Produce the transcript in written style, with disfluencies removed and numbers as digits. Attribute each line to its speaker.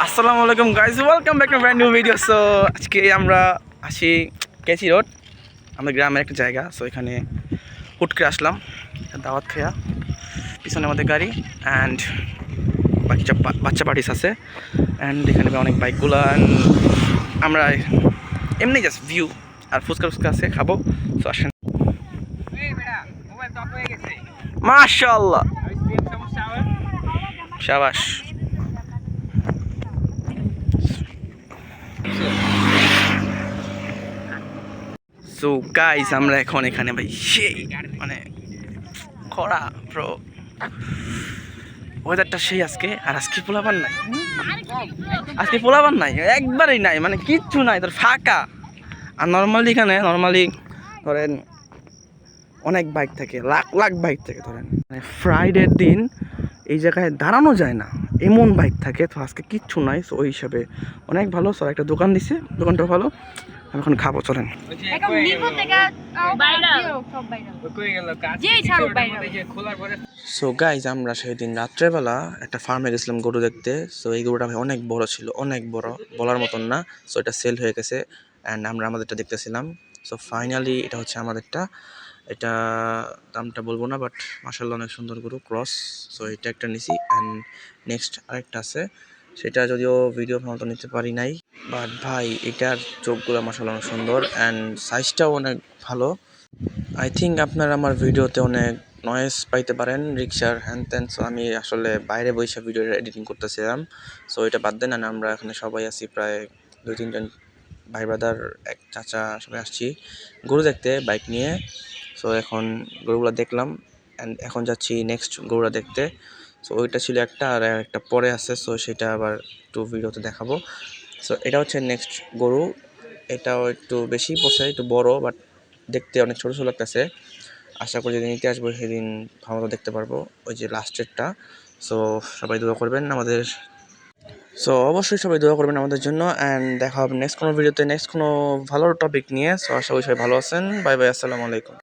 Speaker 1: আসসালামু আলাইকুম guys, welcome back to brand new video. So আজকে আমরা আসি কেসি রোড, আমাদের গ্রামের একটা জায়গা। সো এখানে হুট করে আসলাম দাওয়াত খেয়া। পিছনে আমাদের গাড়ি অ্যান্ড বাকি সব বাচ্চা পার্টিস আছে। অ্যান্ড এখানে অনেক বাইকগুলো, অ্যান্ড আমরা এমনি জাস্ট ভিউ আর ফুচকা ফুচকা আছে, খাবো। সো আসেন। মাশাআল্লাহ, শাবাশ। সো গাইস, আমরা এখন এখানে ভাই সেই মানে খরা ব্রো, ওয়েদারটা সেই আজকে। আর আজকে পোলাবান নাই, আজকে পোলাবান নাই, একবারেই নাই, মানে কিচ্ছু নাই, তোর ফাঁকা। আর নর্মালি এখানে ধরেন অনেক বাইক থাকে, লাখ লাখ বাইক থাকে। ধরেন মানে ফ্রাইডের দিন এই জায়গায় দাঁড়ানো যায় না, এমন বাইক থাকে। তো আজকে কিচ্ছু নাই, সো ওই হিসাবে অনেক ভালো। সো একটা দোকান দিছে, দোকানটা ভালো। আমি এখন খাবো, চলেন। সো গাইজ, আমরা সেদিন রাত্রেবেলা একটা ফার্মে গেছিলাম গরু দেখতে। সো এই গরুটা ভাই অনেক বড় ছিল, অনেক বড়, বলার মতন না। সো এটা সেল হয়ে গেছে অ্যান্ড আমরা আমাদেরটা দেখতেছিলাম। সো ফাইনালি এটা হচ্ছে আমাদেরটা। এটা দামটা বলবো না, বাট মাশাআল্লাহ অনেক সুন্দর গরু, ক্রস। সো এটা একটা নিছি অ্যান্ড নেক্সট আরেকটা আছে, সেটা যদিও ভিডিও মতো নিতে পারি নাই। বাট ভাই এটার চোখগুলো মাশাআল্লাহ অনেক সুন্দর অ্যান্ড সাইজটাও অনেক ভালো। আই থিঙ্ক আপনারা আমার ভিডিওতে অনেক নয়েজ পাইতে পারেন, রিক্সার হ্যান ত্যান। সো আমি আসলে বাইরে বসে ভিডিও এডিটিং করতেছিলাম। সো এটা বাদ দেন। আর আমরা এখানে সবাই আছি, প্রায় 2-3 জন ভাই ব্রাদার, এক চাচা, সবাই আসছি গরু দেখতে বাইক নিয়ে। সো এখন গরুগুলো দেখলাম অ্যান্ড এখন যাচ্ছি নেক্সট গরুটা দেখতে। সো ওইটা ছিল একটা, আর একটা পরে আছে। সো সেটা আবার একটু ভিডিওতে দেখাবো। সো এটা হচ্ছে নেক্সট গরু। এটাও একটু বেশি পোষায়, একটু বড়, বাট দেখতে অনেক ছোটো ছোটো লাগতেছে। আশা করি যেদিন নিতে আসবো সেদিন ভালো দেখতে পারবো, ওই যে লাস্টেরটা। সো সবাই দোয়া করবেন আমাদের, সো অবশ্যই সবাই দোয়া করবেন আমাদের জন্য। অ্যান্ড দেখা হবে নেক্সট কোনো ভিডিওতে, নেক্সট কোনো ভালো টপিক নিয়ে। সো আশা করি সবাই ভালো আছেন। বাই বাই, আসসালামু আলাইকুম।